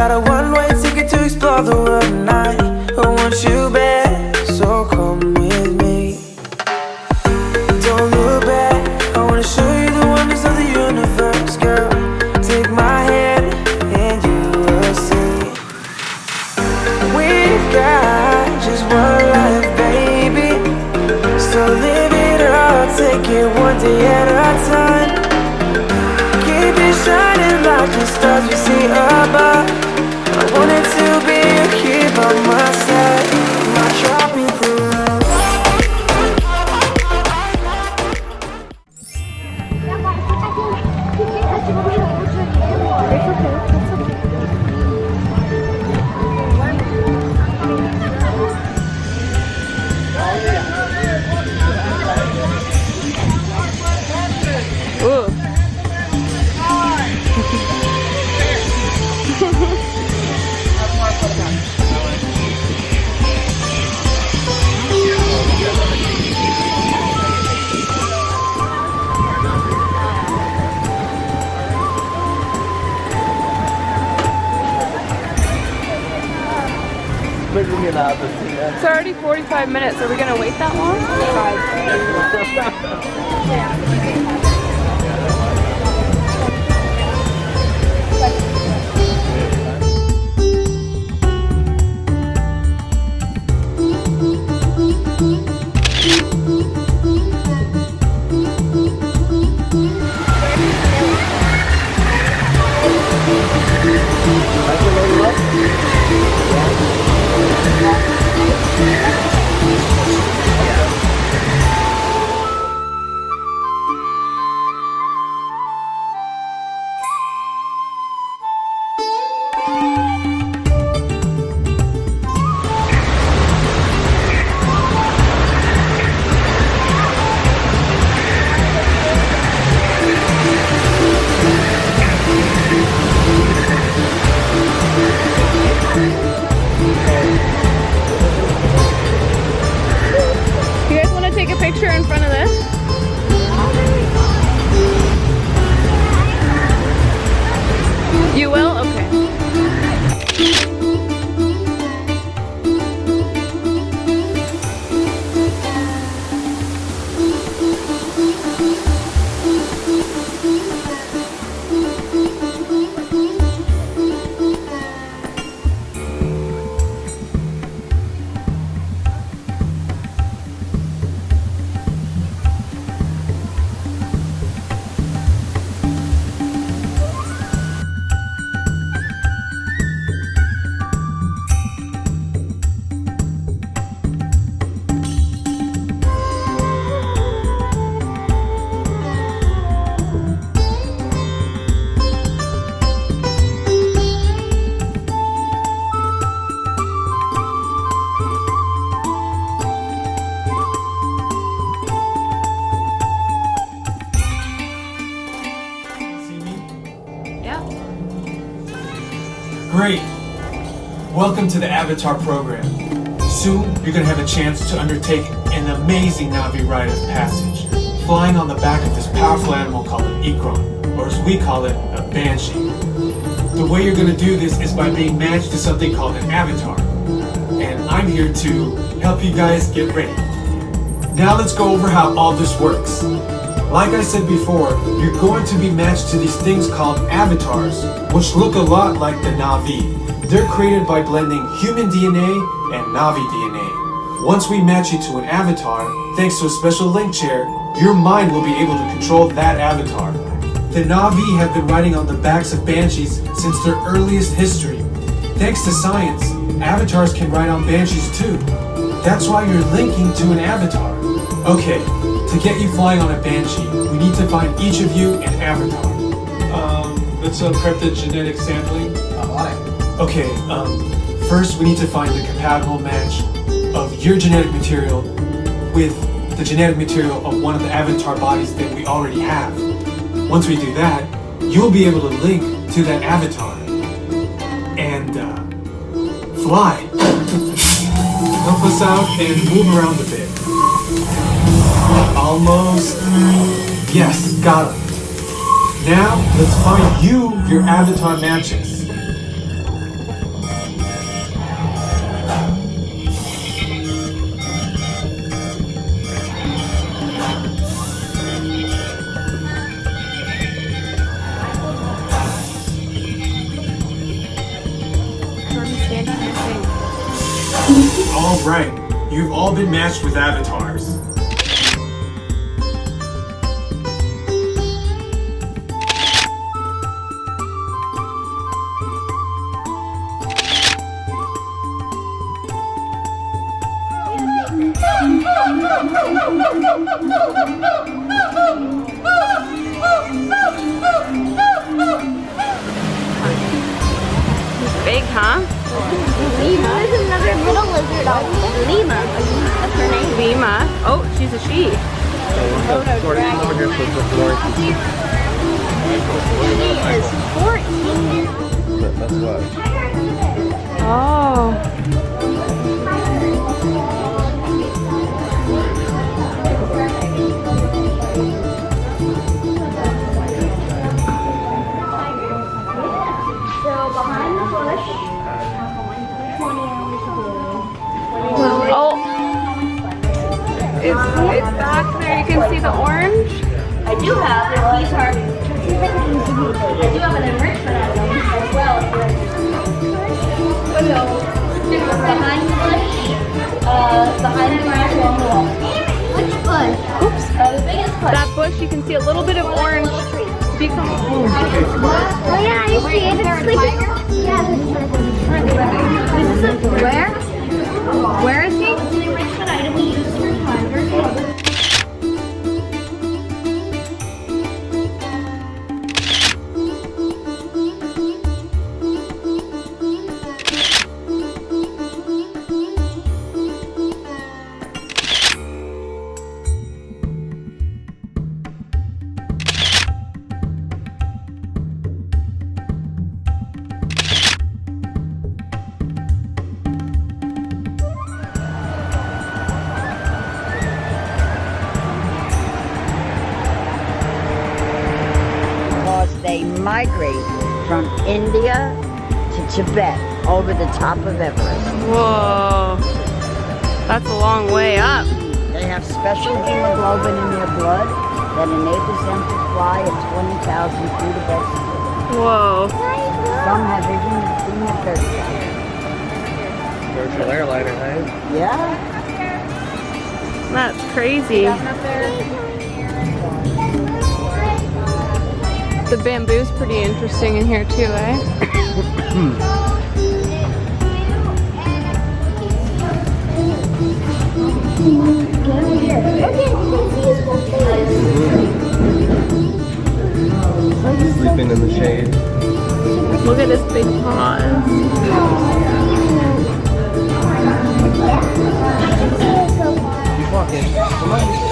got a one-way ticket to explore the world tonight. I want you back, so come with me. Don't look back, I wanna show you the wonders of the universe, girl. Take my hand and you will see. We've got just one life, baby, so live it up, take it one day at a time. Keep it shining like the stars we see above. I wanted to be here by my side, my tropical love. Ooh. ไม่รู้เวลาเป็นสินะ It's already 45 minutes. Are we gonna wait that long? You guys want to take a picture in front of this? You will? Okay. Yeah. Great! Welcome to the Avatar program. Soon, you're going to have a chance to undertake an amazing Na'vi rite of passage, flying on the back of this powerful animal called an Ikron, or as we call it, a Banshee. The way you're going to do this is by being matched to something called an Avatar. And I'm here to help you guys get ready. Now let's go over how all this works. Like I said before, you're going to be matched to these things called avatars, which look a lot like the Na'vi. They're created by blending human DNA and Na'vi DNA. Once we match you to an avatar, thanks to a special link chair, your mind will be able to control that avatar. The Na'vi have been riding on the backs of Banshees since their earliest history. Thanks to science, avatars can ride on Banshees too. That's why you're linking to an avatar. Okay, to get you flying on a Banshee, we need to find each of you an avatar. Let's prep the genetic sampling. Okay, first we need to find the compatible match of your genetic material with the genetic material of one of the avatar bodies that we already have. Once we do that, you'll be able to link to that avatar and fly. Help us out and move around a bit. Almost. Yes, got him. Now, let's find you your avatar matches. Alright, you've all been matched with avatars. Big, huh? Lima. There's another little lizard on Lima. That's her name. Lima. Oh, she's a she. She is 14. Oh. So behind the bush. Oh. It's back there. You can see the orange. I do have, and these are, I do have an enrichment item as well. So, behind the bush, behind the grass along the wall. Which bush? Oops. The biggest bush. That bush, you can see a little bit of orange. If you come Oh yeah, I see it. It's sleeping. Yeah, this is where? Where is he? It's an enrichment item we use for tigers. They migrate from India to Tibet over the top of Everest. Whoa. That's a long way up. They have special hemoglobin in their blood that enables them to fly at 20,000 feet above sea level. Whoa. Some have even seen a third time. Commercial airliner, right? Yeah. That's crazy. The bamboo's pretty interesting in here too, eh? Sleeping in the shade. Look at his big paws. Keep walking. Come on.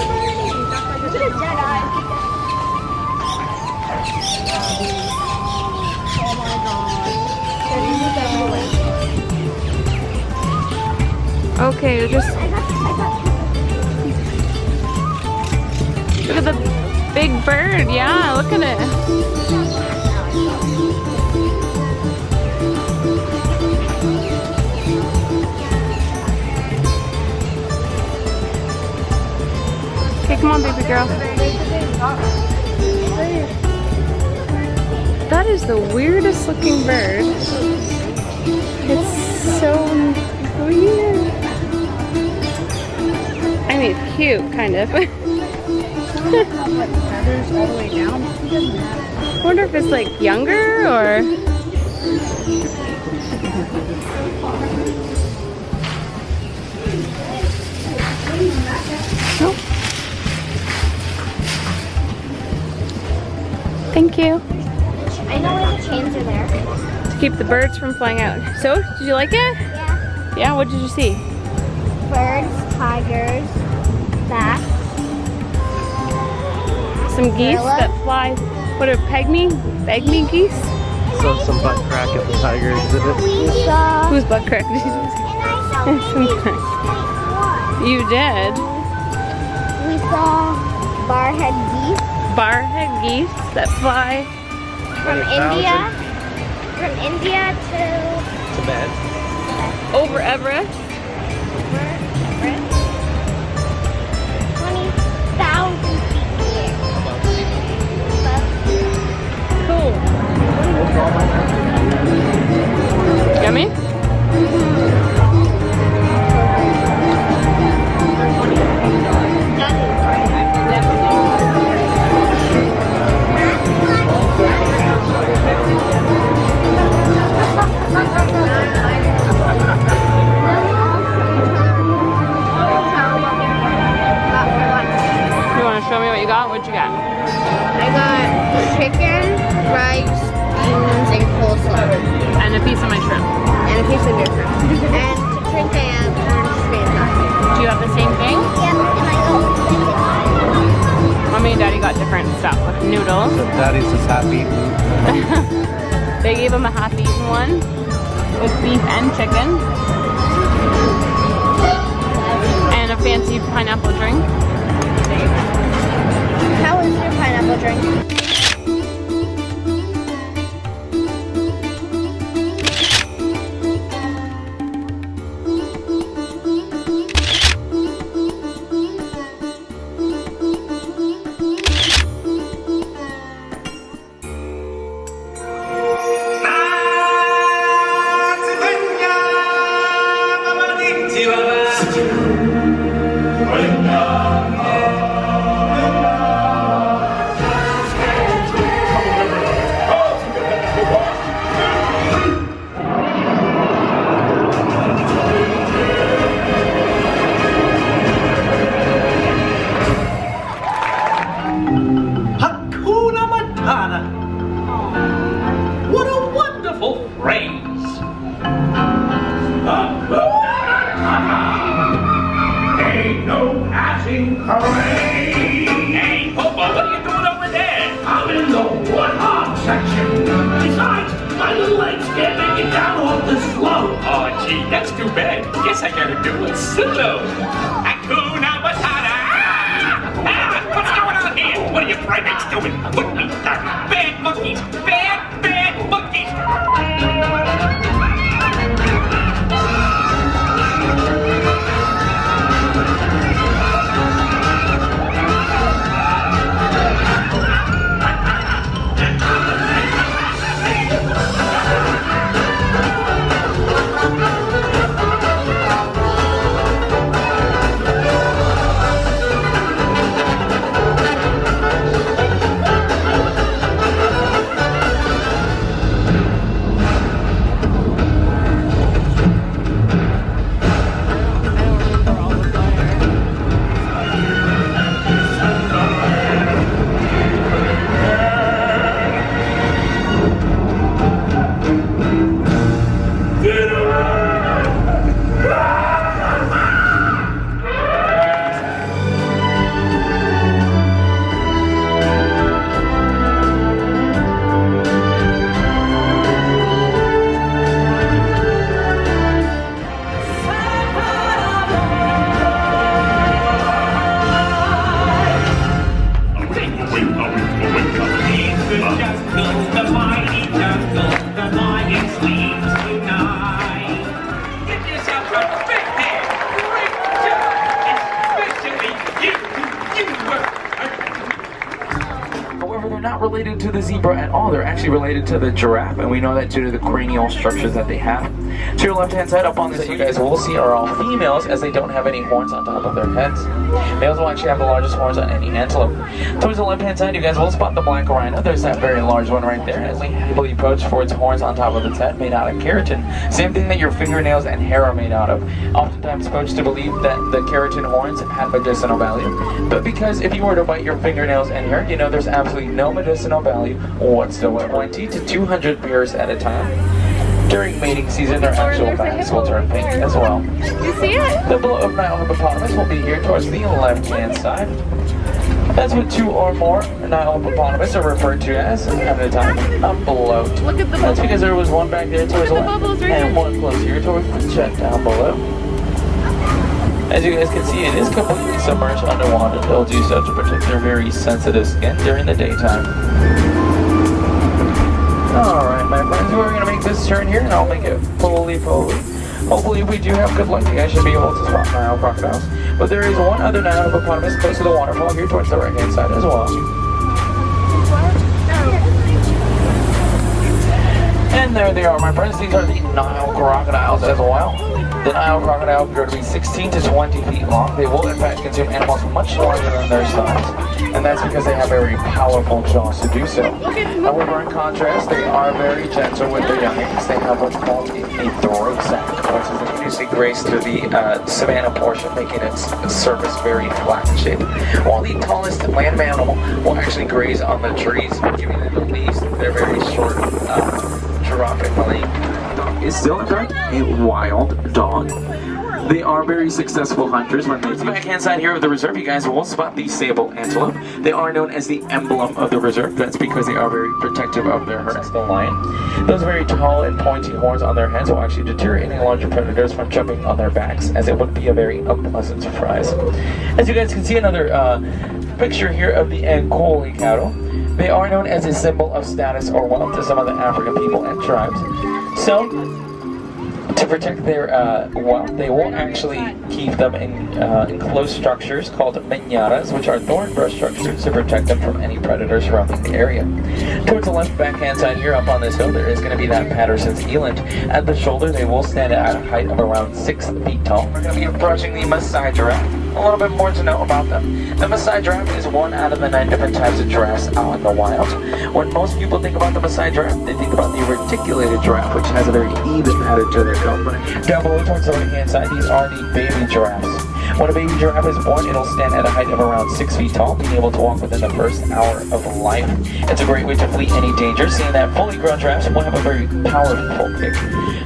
Okay, just look at the big bird. Yeah, look at it. Okay, come on, baby girl. That is the weirdest looking bird. It's so weird. I mean, it's cute, kind of. I wonder if it's like younger or. Nope. Thank you. I know where the chains are there. To keep the birds from flying out. So, did you like it? Yeah. Yeah, what did you see? Birds, tigers, bats. Some geese Gorilla. that fly. What are pygmy geese? So some butt crack at the tiger exhibit. We saw. Who's butt crack? Did you say? And I saw You did. We saw barhead geese Barhead geese that fly. from India. From India to Tibet. Over Everest. 20,000 feet here. Cool. Yummy? different stuff with noodles. So Daddy's just happy. They gave him a half-eaten one with beef and chicken. And a fancy pineapple drink. How is your pineapple drink? Hakuna Matata. What a wonderful phrase. Ain't no passing parade. Hey, Popo, what are you doing over there? I'm in the warthog section. Besides, my little legs can't make it down off the slope. Oh, gee, that's too bad. Guess I gotta do it solo. Hakuna Matata. What's going on here? What are you primates doing? Put me down. Bad monkeys. Bad monkeys. Not related to the zebra at all. They're actually related to the giraffe, and we know that due to the cranial structures that they have. To your left-hand side, up on this, you guys will see are all females, as they don't have any horns on top of their heads. Males will actually have the largest horns on any antelope. Towards the left-hand side, you guys will spot the black rhino. There's that very large one right there, as we heavily approach for its horns on top of its head, made out of keratin. Same thing that your fingernails and hair are made out of. Oftentimes, folks to believe that the keratin horns have medicinal value, but because if you were to bite your fingernails and hair, you know there's absolutely no medicinal value whatsoever. 20 to 200 pairs at a time. During mating season, their actual backs will turn pink as well. You see it? The bloat of Nile hippopotamus will be here towards the left-hand side. That's what 2 or more Nile hippopotamus are referred to as at a time. A bloat. Look at the That's bubbles. because there was one back there towards the Look at the left, bubbles right and there. one close here towards the jet down below. As you guys can see, it is completely submerged underwater. They'll do so to protect their very sensitive skin during the daytime. Alright, my friends, we're going to make this turn here, and I'll make it fully. Hopefully, if we do have good luck, you guys should be able to spot Nile crocodiles. But there is one other Nile hippopotamus close to the waterfall here towards the right-hand side as well. And there they are, my friends. These are the Nile crocodiles as well. The Nile crocodile will grow to be 16 to 20 feet long. They will in fact consume animals much larger than their size, and that's because they have very powerful jaws to do so. However, in contrast, they are very gentle with their younglings. They have what's called a throat sac, which is usually grazed through the savanna portion, making its surface very flat in shape. While the tallest land mammal will actually graze on the trees, giving them the leaves. They're very short, giraffing length. Is still in fact a wild dog. They are very successful hunters. When they back hand side here of the reserve, you guys will spot the sable antelope. They are known as the emblem of the reserve. That's because they are very protective of their herd. The lion. Those very tall and pointy horns on their heads will actually deter any larger predators from jumping on their backs, as it would be a very unpleasant surprise. As you guys can see, another picture here of the Ankole cattle. They are known as a symbol of status or wealth to some of the African people and tribes. So, to protect their wealth, they will actually keep them in enclosed structures called manyaras, which are thorn brush structures to protect them from any predators roaming the area. Towards the left backhand side here up on this hill, there is going to be that Patterson's eland. At the shoulder, they will stand at a height of around 6 feet tall. We're going to be approaching the Maasai giraffe. A little bit more to know about them. The Maasai giraffe is one out of the 9 different types of giraffes out in the wild. When most people think about the Maasai giraffe, they think about the reticulated giraffe, which has a very even pattern to their coat. Down below towards the right hand side, these are the baby giraffes. When a baby giraffe is born, it'll stand at a height of around 6 feet tall, being able to walk within the first hour of life. It's a great way to flee any danger, seeing that fully grown giraffes will have a very powerful kick.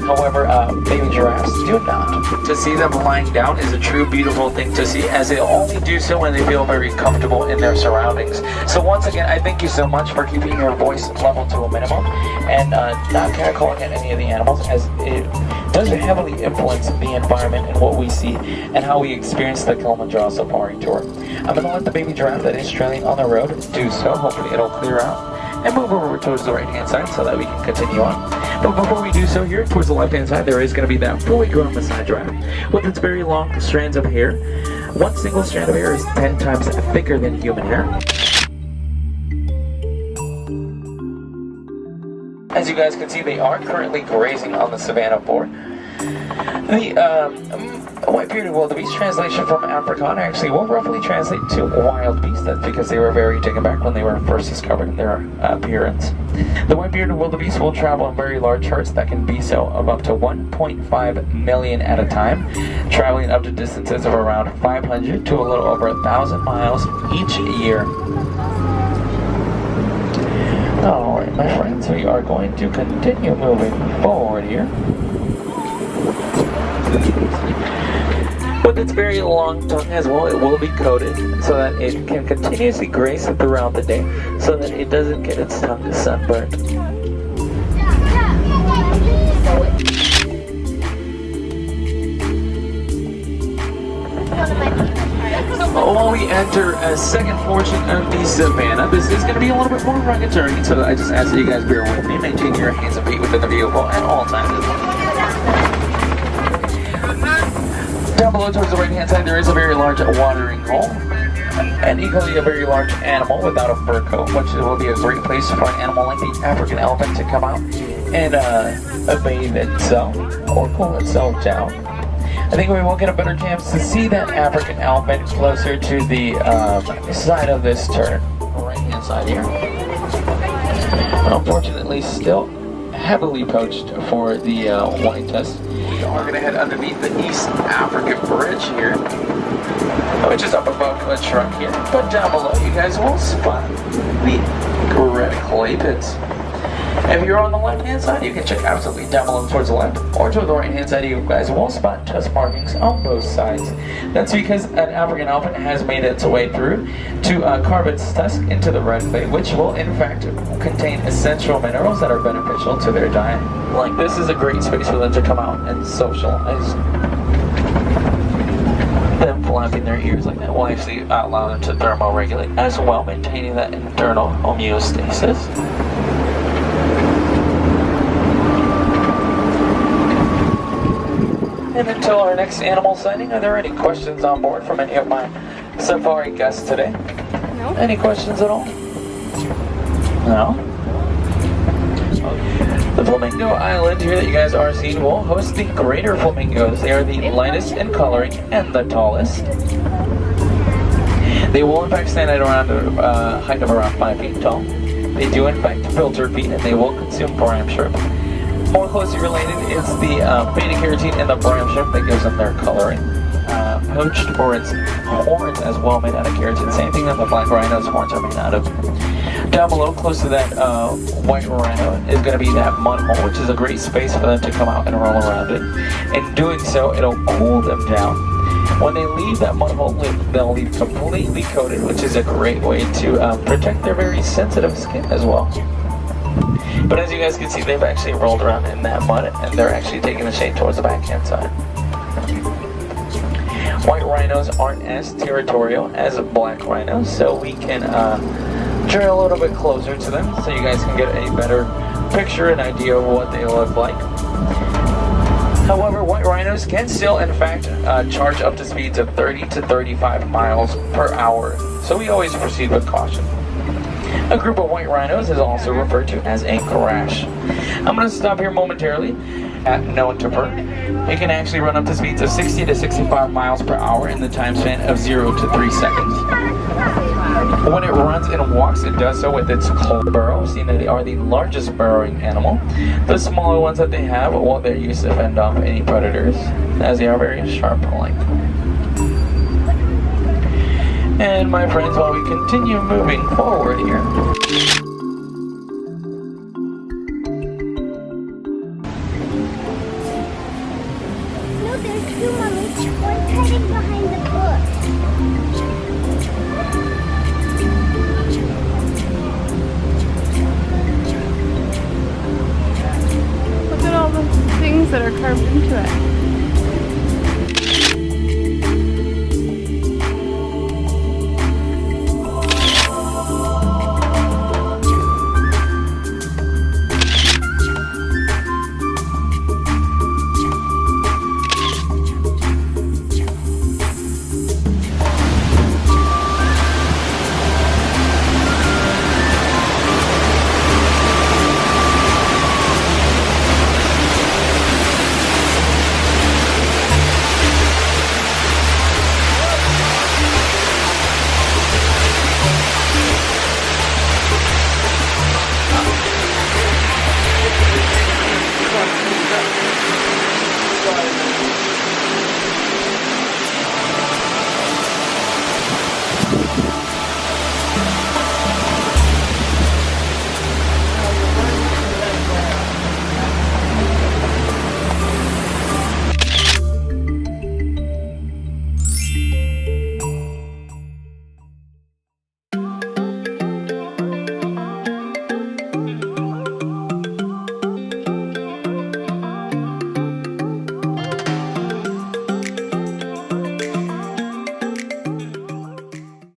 However, baby giraffes do not. To see them lying down is a true beautiful thing to see, as they'll only do so when they feel very comfortable in their surroundings. So once again, I thank you so much for keeping your voice level to a minimum and not catcalling at any of the animals, as it does heavily influence the environment and what we see and how we experience the Kilimanjaro Safari Tour. I'm going to let the baby giraffe that is trailing on the road do so. Hopefully it'll clear out and move over towards the right hand side so that we can continue on. But before we do so, here towards the left hand side, there is going to be that fully grown Maasai giraffe with its very long strands of hair. One single strand of hair is 10 times thicker than human hair. As you guys can see, they are currently grazing on the savanna floor. The white-bearded wildebeest, translation from Afrikaner, actually will roughly translate to wild beast. That's because they were very taken back when they were first discovered in their appearance. The white-bearded wildebeest will travel in very large herds that can be so of up to 1.5 million at a time, traveling up to distances of around 500 to a little over 1,000 miles each year. Alright, my friends, we are going to continue moving forward here. With its very long tongue as well, it will be coated so that it can continuously graze throughout the day so that it doesn't get its tongue sunburned. While we enter a second portion of the savannah, this is going to be a little bit more rugged terrain, so I just ask that you guys bear with me. Maintain your hands and feet within the vehicle at all times. Down below towards the right hand side, there is a very large watering hole, and equally a very large animal without a fur coat, which will be a great place for an animal like the African elephant to come out and bathe itself or cool itself down. I think we will get a better chance to see that African elephant closer to the side of this turn, right hand side here. Unfortunately, still heavily poached for the white test. We are going to head underneath the East African Bridge here, which is up above a truck here. But down below, you guys will spot the red clay pits. If you're on the left-hand side, you can check absolutely down below towards the left, or to the right-hand side, you guys will spot tusk markings on both sides. That's because an African elephant has made its way through to carve its tusk into the red clay, which will in fact contain essential minerals that are beneficial to their diet. Like this is a great space for them to come out and socialize. Them flapping their ears like that will actually allow them to thermoregulate as well, maintaining that internal homeostasis. And until our next animal sighting, are there any questions on board from any of my safari guests today? No. Any questions at all? No? The Flamingo Island here that you guys are seeing will host the greater flamingos. They are the lightest in coloring and the tallest. They will in fact stand at around a height of around 5 feet tall. They do in fact filter feed and they will consume bram shrimp. More closely related is the beta-carotene in the bram shrimp that gives them their coloring. Poached for its horns as well, made out of keratin. Same thing that the black rhino's horns are made out of. Down below, close to that white rhino, is going to be that mud hole, which is a great space for them to come out and roll around it. In doing so, it'll cool them down. When they leave that mud hole, they'll leave completely coated, which is a great way to protect their very sensitive skin as well. But as you guys can see, they've actually rolled around in that mud, and they're actually taking the shade towards the backhand side. White rhinos aren't as territorial as black rhinos, so we can turn a little bit closer to them so you guys can get a better picture and idea of what they look like. However, white rhinos can still, in fact, charge up to speeds of 30 to 35 miles per hour, so we always proceed with caution. A group of white rhinos is also referred to as a crash. I'm going to stop here momentarily at known to Perk. It can actually run up to speeds of 60 to 65 miles per hour in the time span of 0 to 3 seconds. When it runs and walks, it does so with its whole burrow, seeing that they are the largest burrowing animal. The smaller ones that they have, well, they're used to fend off any predators, as they are very sharp-like. And my friends, while we continue moving forward here,